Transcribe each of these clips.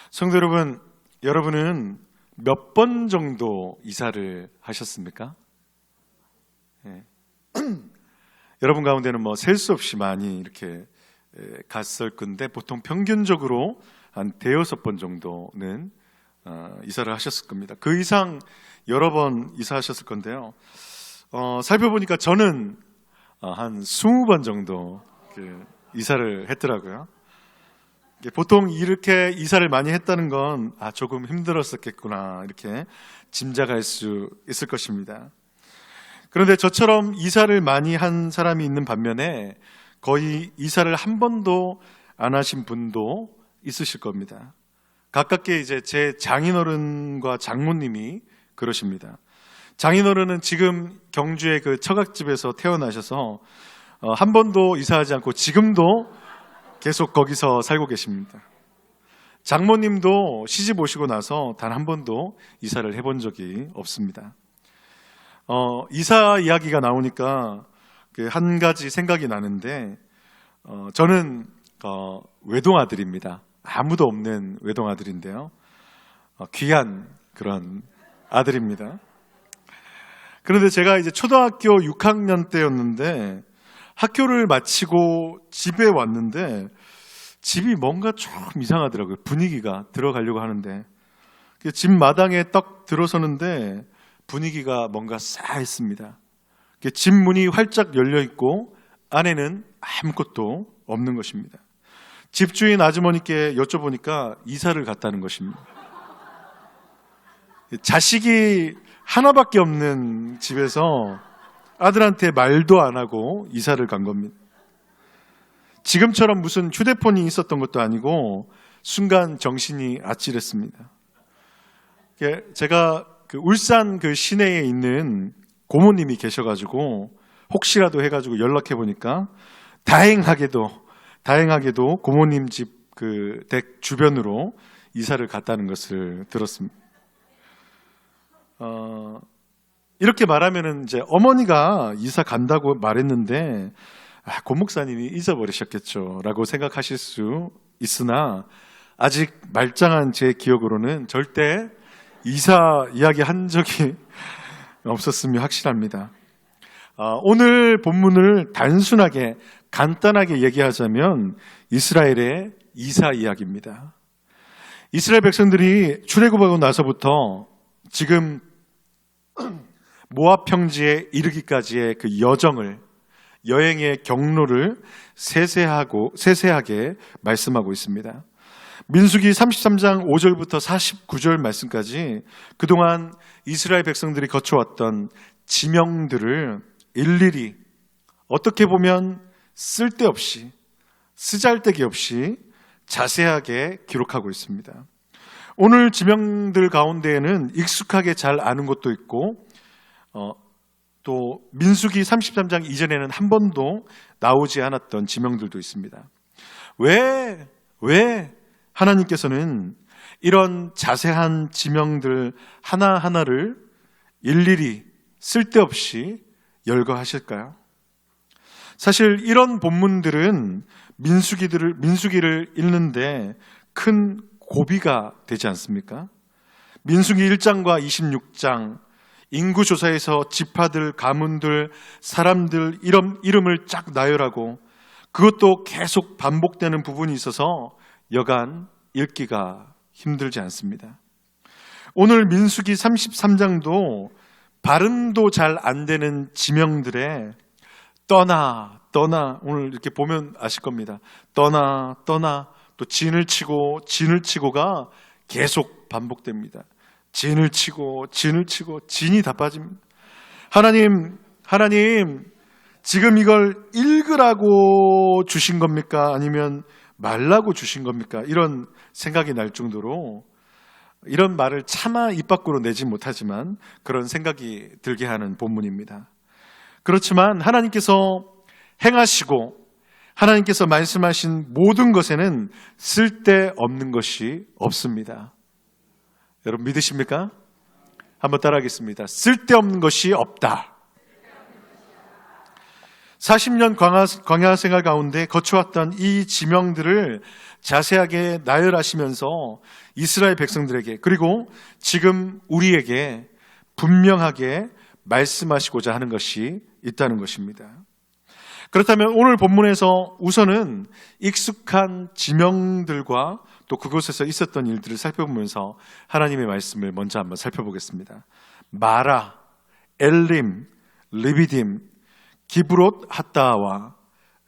성도 여러분, 여러분은 몇 번 정도 이사를 하셨습니까? 예. 여러분 가운데는 셀 수 없이 많이 이렇게 갔을 건데 보통 평균적으로 한 대여섯 번 정도는 이사를 하셨을 겁니다. 그 이상 여러 번 이사하셨을 건데요. 살펴보니까 저는 한 20번 정도 이사를 했더라고요. 보통 이렇게 이사를 많이 했다는 건 조금 힘들었었겠구나 이렇게 짐작할 수 있을 것입니다. 그런데 저처럼 이사를 많이 한 사람이 있는 반면에 거의 이사를 한 번도 안 하신 분도 있으실 겁니다. 가깝게 이제 제 장인어른과 장모님이 그러십니다. 장인어른은 지금 경주의 그 처갓집에서 태어나셔서 한 번도 이사하지 않고 지금도 계속 거기서 살고 계십니다. 장모님도 시집 오시고 나서 단 한 번도 이사를 해본 적이 없습니다. 이사 이야기가 나오니까 한 가지 생각이 나는데 저는 외동아들입니다. 아무도 없는 외동아들인데요. 귀한 그런 아들입니다. 그런데 제가 이제 초등학교 6학년 때였는데 학교를 마치고 집에 왔는데 집이 뭔가 좀 이상하더라고요. 분위기가 들어가려고 하는데 집 마당에 딱 들어서는데 분위기가 뭔가 싸했습니다. 집 문이 활짝 열려 있고 안에는 아무것도 없는 것입니다. 집주인 아주머니께 여쭤보니까 이사를 갔다는 것입니다. 자식이 하나밖에 없는 집에서 아들한테 말도 안 하고 이사를 간 겁니다. 지금처럼 무슨 휴대폰이 있었던 것도 아니고 순간 정신이 아찔했습니다. 제가 울산 시내에 있는 고모님이 계셔가지고 혹시라도 해가지고 연락해 보니까 다행하게도 고모님 집 댁 주변으로 이사를 갔다는 것을 들었습니다. 이렇게 말하면은 이제 어머니가 이사 간다고 말했는데 고 목사님이 잊어버리셨겠죠라고 생각하실 수 있으나 아직 말짱한 제 기억으로는 절대 이사 이야기 한 적이 없었음이 확실합니다. 오늘 본문을 단순하게 간단하게 얘기하자면 이스라엘의 이사 이야기입니다. 이스라엘 백성들이 출애굽하고 나서부터 지금 모압 평지에 이르기까지의 그 여행의 경로를 세세하게 말씀하고 있습니다. 민수기 33장 5절부터 49절 말씀까지 그동안 이스라엘 백성들이 거쳐왔던 지명들을 일일이 어떻게 보면 쓸데없이 쓰잘데기 없이 자세하게 기록하고 있습니다. 오늘 지명들 가운데에는 익숙하게 잘 아는 것도 있고 또 민수기 33장 이전에는 한 번도 나오지 않았던 지명들도 있습니다. 왜 하나님께서는 이런 자세한 지명들 하나하나를 일일이 쓸데없이 열거하실까요? 사실 이런 본문들은 민수기를 읽는데 큰 고비가 되지 않습니까? 민수기 1장과 26장 인구조사에서 지파들, 가문들, 사람들 이름을 쫙 나열하고 그것도 계속 반복되는 부분이 있어서 여간 읽기가 힘들지 않습니다. 오늘 민수기 33장도 발음도 잘 안 되는 지명들의 떠나 오늘 이렇게 보면 아실 겁니다. 떠나 또 진을 치고가 계속 반복됩니다. 진을 치고 진이 다 빠집니다. 하나님 지금 이걸 읽으라고 주신 겁니까? 아니면 말라고 주신 겁니까? 이런 생각이 날 정도로 이런 말을 차마 입 밖으로 내지 못하지만 그런 생각이 들게 하는 본문입니다. 그렇지만 하나님께서 행하시고 하나님께서 말씀하신 모든 것에는 쓸데없는 것이 없습니다. 여러분 믿으십니까? 한번 따라하겠습니다. 쓸데없는 것이 없다. 40년 광야 생활 가운데 거쳐왔던 이 지명들을 자세하게 나열하시면서 이스라엘 백성들에게 그리고 지금 우리에게 분명하게 말씀하시고자 하는 것이 있다는 것입니다. 그렇다면 오늘 본문에서 우선은 익숙한 지명들과 또 그곳에서 있었던 일들을 살펴보면서 하나님의 말씀을 먼저 한번 살펴보겠습니다. 마라, 엘림, 르비딤, 기브롯 핫다와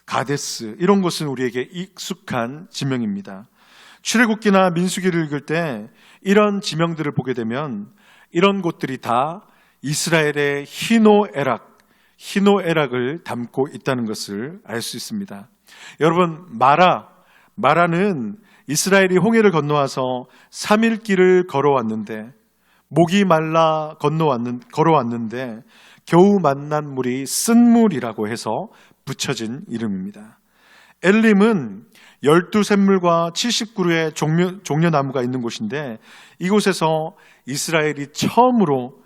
가데스, 이런 곳은 우리에게 익숙한 지명입니다. 출애굽기나 민수기를 읽을 때 이런 지명들을 보게 되면 이런 곳들이 다 이스라엘의 희노애락을 담고 있다는 것을 알 수 있습니다. 여러분, 마라는 이스라엘이 홍해를 건너와서 3일 길을 걸어왔는데 목이 말라 걸어왔는데 겨우 만난 물이 쓴 물이라고 해서 붙여진 이름입니다. 엘림은 12샘물과 70그루의 종려나무가 있는 곳인데 이곳에서 이스라엘이 처음으로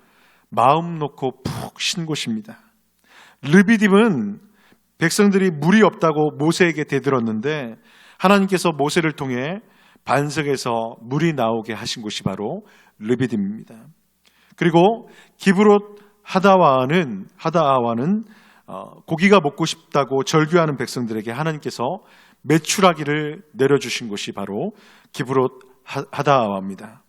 마음 놓고 푹 쉰 곳입니다. 르비딤은 백성들이 물이 없다고 모세에게 대들었는데 하나님께서 모세를 통해 반석에서 물이 나오게 하신 곳이 바로 르비딤입니다. 그리고 기브롯 하다아와는 고기가 먹고 싶다고 절규하는 백성들에게 하나님께서 메추라기를 내려주신 곳이 바로 기브롯 하다아와입니다.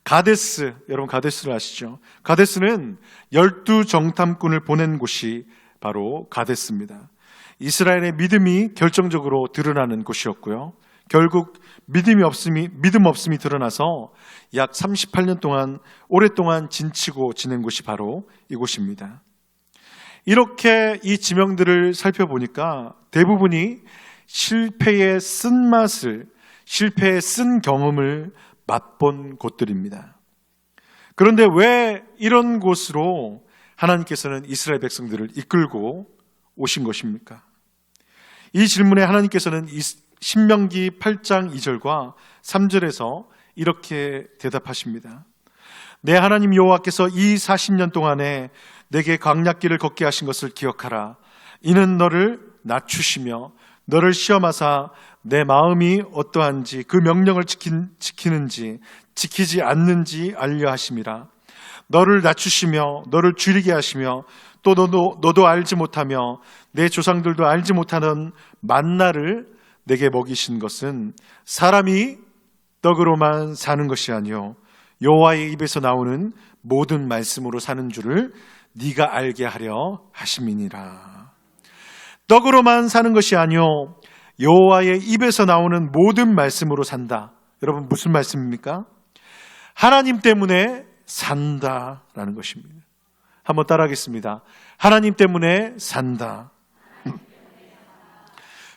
가데스, 여러분 가데스를 아시죠? 가데스는 12정탐꾼을 보낸 곳이 바로 가데스입니다. 이스라엘의 믿음이 결정적으로 드러나는 곳이었고요. 결국 믿음 없음이 드러나서 약 38년 동안 오랫동안 진치고 지낸 곳이 바로 이곳입니다. 이렇게 이 지명들을 살펴보니까 대부분이 실패의 쓴맛을, 실패의 쓴 경험을 맛본 곳들입니다. 그런데 왜 이런 곳으로 하나님께서는 이스라엘 백성들을 이끌고 오신 것입니까? 이 질문에 하나님께서는 신명기 8장 2절과 3절에서 이렇게 대답하십니다. 내 하나님 여호와께서 이 40년 동안에 내게 광야길을 걷게 하신 것을 기억하라. 이는 너를 낮추시며 너를 시험하사 내 마음이 어떠한지 그 명령을 지키는지 지키지 않는지 알려 하심이라. 너를 낮추시며 너를 줄이게 하시며 또 너도 알지 못하며 내 조상들도 알지 못하는 만나를 내게 먹이신 것은 사람이 떡으로만 사는 것이 아니요 여호와의 입에서 나오는 모든 말씀으로 사는 줄을 네가 알게 하려 하심이니라. 떡으로만 사는 것이 아니요 여호와의 입에서 나오는 모든 말씀으로 산다. 여러분 무슨 말씀입니까? 하나님 때문에 산다라는 것입니다. 한번 따라하겠습니다. 하나님 때문에 산다.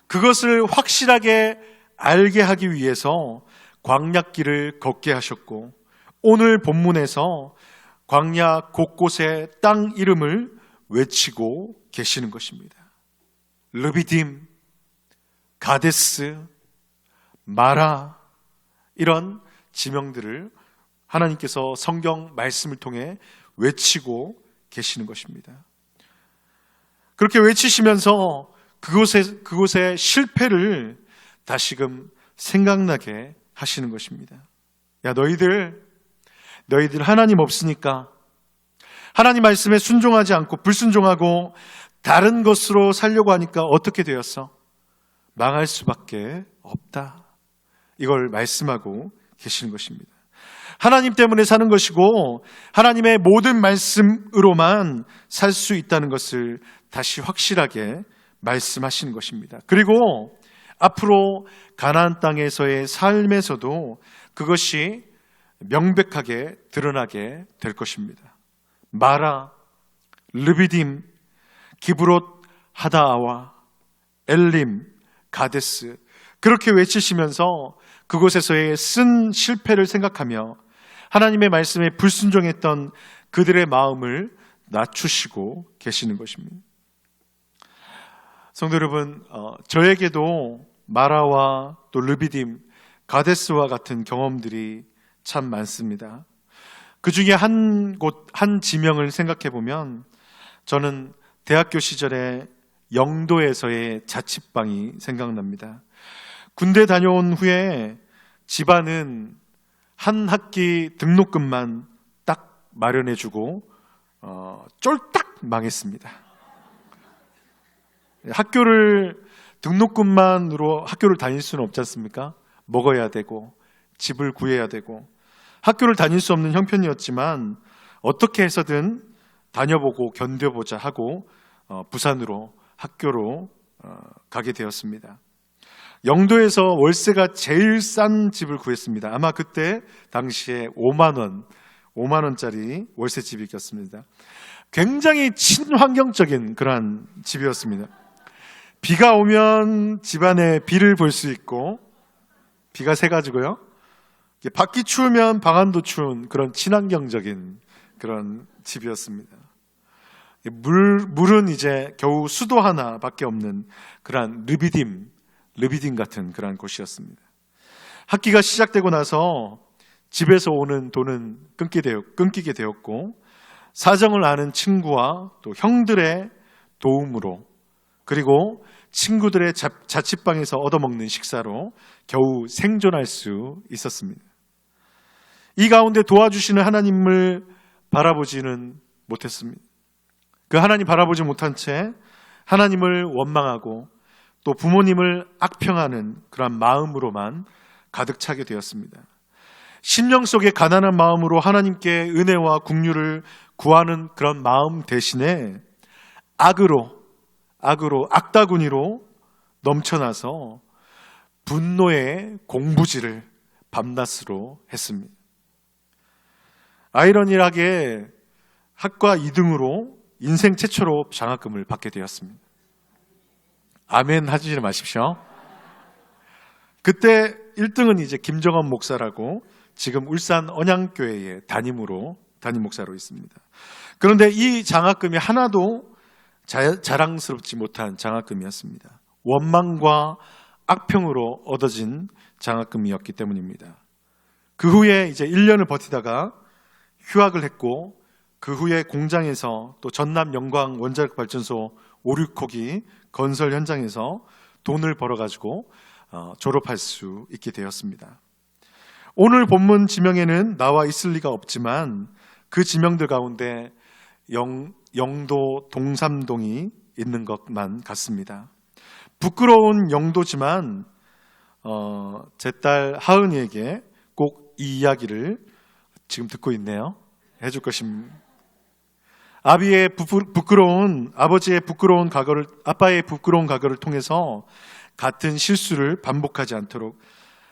그것을 확실하게 알게 하기 위해서 광야길을 걷게 하셨고 오늘 본문에서 광야 곳곳의 땅 이름을 외치고 계시는 것입니다. 르비딤, 가데스, 마라, 이런 지명들을 하나님께서 성경 말씀을 통해 외치고 계시는 것입니다. 그렇게 외치시면서 그곳의 실패를 다시금 생각나게 하시는 것입니다. 야, 너희들 하나님 없으니까 하나님 말씀에 순종하지 않고 불순종하고 다른 것으로 살려고 하니까 어떻게 되었어? 망할 수밖에 없다. 이걸 말씀하고 계시는 것입니다. 하나님 때문에 사는 것이고 하나님의 모든 말씀으로만 살 수 있다는 것을 다시 확실하게 말씀하시는 것입니다. 그리고 앞으로 가나안 땅에서의 삶에서도 그것이 명백하게 드러나게 될 것입니다. 마라, 르비딤, 기브롯 하다아와, 엘림, 가데스, 그렇게 외치시면서 그곳에서의 쓴 실패를 생각하며 하나님의 말씀에 불순종했던 그들의 마음을 낮추시고 계시는 것입니다. 성도 여러분, 저에게도 마라와 또 르비딤, 가데스와 같은 경험들이 참 많습니다. 그 중에 한 지명을 생각해 보면 저는 대학교 시절에 영도에서의 자취방이 생각납니다. 군대 다녀온 후에 집안은 한 학기 등록금만 딱 마련해주고 쫄딱 망했습니다. 등록금만으로 학교를 다닐 수는 없지 않습니까? 먹어야 되고 집을 구해야 되고 학교를 다닐 수 없는 형편이었지만 어떻게 해서든 다녀보고 견뎌보자 하고 부산으로 학교로 가게 되었습니다. 영도에서 월세가 제일 싼 집을 구했습니다. 아마 그때 당시에 5만 원짜리 월세집이었습니다. 굉장히 친환경적인 그러한 집이었습니다. 비가 오면 집안에 비를 볼 수 있고, 비가 새가지고요. 밖이 추우면 방 안도 추운 그런 친환경적인 그런 집이었습니다. 물은 이제 겨우 수도 하나밖에 없는 그러한 르비딤 같은 그러한 곳이었습니다. 학기가 시작되고 나서 집에서 오는 돈은 끊기게 되었고, 사정을 아는 친구와 또 형들의 도움으로, 그리고 친구들의 자취방에서 얻어먹는 식사로 겨우 생존할 수 있었습니다. 이 가운데 도와주시는 하나님을 바라보지는 못했습니다. 그 하나님 바라보지 못한 채 하나님을 원망하고 또 부모님을 악평하는 그런 마음으로만 가득 차게 되었습니다. 심령 속에 가난한 마음으로 하나님께 은혜와 긍휼을 구하는 그런 마음 대신에 악다구니로 넘쳐나서 분노의 공부지를 밤낮으로 했습니다. 아이러니하게 학과 2등으로 인생 최초로 장학금을 받게 되었습니다. 아멘 하지 마십시오. 그때 1등은 이제 김정원 목사라고 지금 울산 언양교회의 담임 목사로 있습니다. 그런데 이 장학금이 하나도 자랑스럽지 못한 장학금이었습니다. 원망과 악평으로 얻어진 장학금이었기 때문입니다. 그 후에 이제 1년을 버티다가 휴학을 했고, 그 후에 공장에서 또 전남 영광 원자력 발전소 5, 6호기 건설 현장에서 돈을 벌어가지고 졸업할 수 있게 되었습니다. 오늘 본문 지명에는 나와 있을 리가 없지만 그 지명들 가운데 영도 동삼동이 있는 것만 같습니다. 부끄러운 영도지만 제 딸 하은이에게 꼭 이 이야기를 지금 듣고 있네요. 해줄 것입니다. 아빠의 부끄러운 과거를 통해서 같은 실수를 반복하지 않도록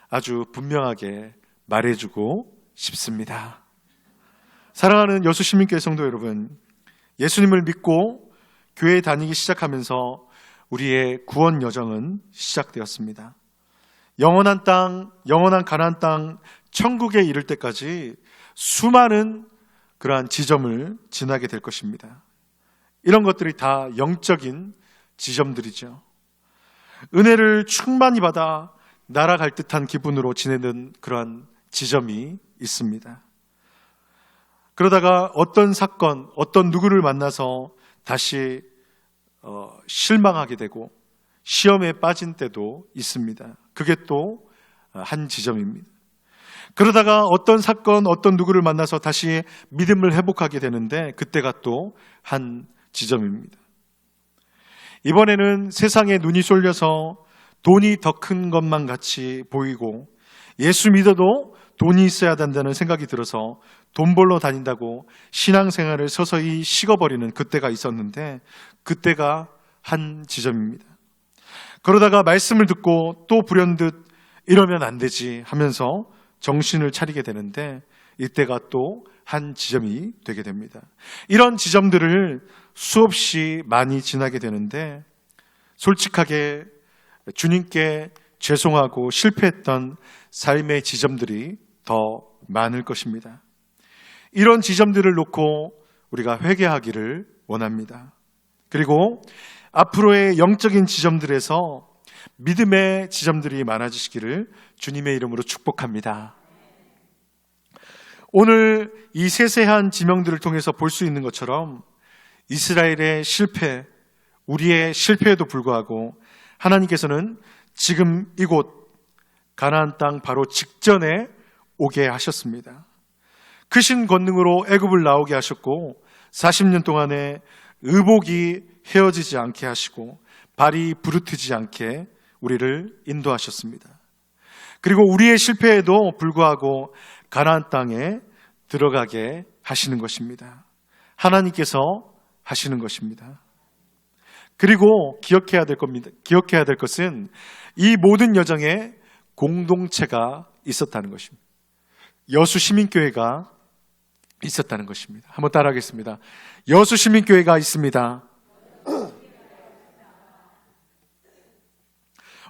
아주 분명하게 말해주고 싶습니다. 사랑하는 여수 시민교회 성도 여러분, 예수님을 믿고 교회 다니기 시작하면서 우리의 구원 여정은 시작되었습니다. 영원한 가나안 땅, 천국에 이를 때까지 수많은 그러한 지점을 지나게 될 것입니다. 이런 것들이 다 영적인 지점들이죠. 은혜를 충만히 받아 날아갈 듯한 기분으로 지내는 그러한 지점이 있습니다. 그러다가 어떤 사건, 어떤 누구를 만나서 다시 실망하게 되고 시험에 빠진 때도 있습니다. 그게 또 한 지점입니다. 그러다가 어떤 사건, 어떤 누구를 만나서 다시 믿음을 회복하게 되는데 그때가 또 한 지점입니다. 이번에는 세상에 눈이 쏠려서 돈이 더 큰 것만 같이 보이고 예수 믿어도 돈이 있어야 된다는 생각이 들어서 돈 벌러 다닌다고 신앙생활을 서서히 식어버리는 그때가 있었는데 그때가 한 지점입니다. 그러다가 말씀을 듣고 또 불현듯 이러면 안 되지 하면서 정신을 차리게 되는데 이때가 또 한 지점이 되게 됩니다. 이런 지점들을 수없이 많이 지나게 되는데 솔직하게 주님께 죄송하고 실패했던 삶의 지점들이 더 많을 것입니다. 이런 지점들을 놓고 우리가 회개하기를 원합니다. 그리고 앞으로의 영적인 지점들에서 믿음의 지점들이 많아지시기를 주님의 이름으로 축복합니다. 오늘 이 세세한 지명들을 통해서 볼 수 있는 것처럼 이스라엘의 실패, 우리의 실패에도 불구하고 하나님께서는 지금 이곳 가나안 땅 바로 직전에 오게 하셨습니다. 크신 권능으로 애굽을 나오게 하셨고 40년 동안에 의복이 헤어지지 않게 하시고 발이 부르트지 않게 우리를 인도하셨습니다. 그리고 우리의 실패에도 불구하고 가나안 땅에 들어가게 하시는 것입니다. 하나님께서 하시는 것입니다. 그리고 기억해야 될 것은 이 모든 여정에 공동체가 있었다는 것입니다. 여수시민교회가 있었다는 것입니다. 한번 따라하겠습니다. 여수시민교회가 있습니다.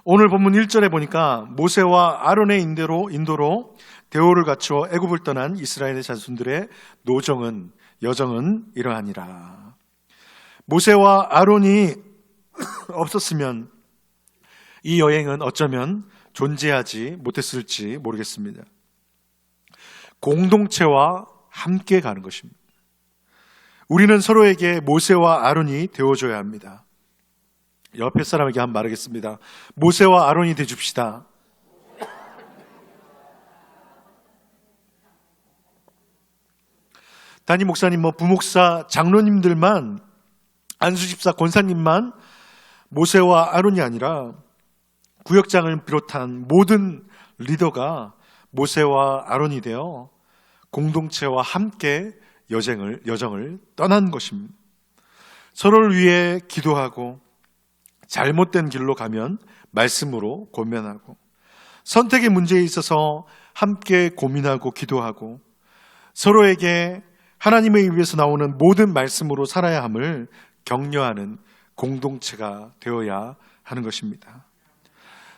오늘 본문 1절에 보니까 모세와 아론의 인도로 대오를 갖추어 애굽을 떠난 이스라엘의 자손들의 여정은 이러하니라. 모세와 아론이 없었으면 이 여행은 어쩌면 존재하지 못했을지 모르겠습니다. 공동체와 함께 가는 것입니다. 우리는 서로에게 모세와 아론이 되어줘야 합니다. 옆에 사람에게 한번 말하겠습니다. 모세와 아론이 되줍시다. 담임 목사님, 부목사, 장로님들만, 안수집사, 권사님만 모세와 아론이 아니라 구역장을 비롯한 모든 리더가 모세와 아론이 되어 공동체와 함께 여정을 떠난 것입니다. 서로를 위해 기도하고 잘못된 길로 가면 말씀으로 권면하고 선택의 문제에 있어서 함께 고민하고 기도하고 서로에게 하나님에 의해서 나오는 모든 말씀으로 살아야 함을 격려하는 공동체가 되어야 하는 것입니다.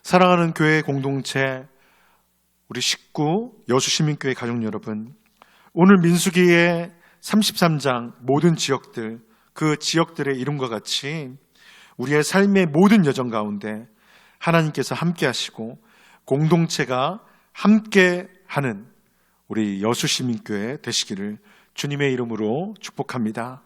사랑하는 교회 공동체, 우리 식구 여수시민교회 가족 여러분, 오늘 민수기의 33장 모든 지역들, 그 지역들의 이름과 같이 우리의 삶의 모든 여정 가운데 하나님께서 함께 하시고 공동체가 함께 하는 우리 여수시민교회 되시기를 주님의 이름으로 축복합니다.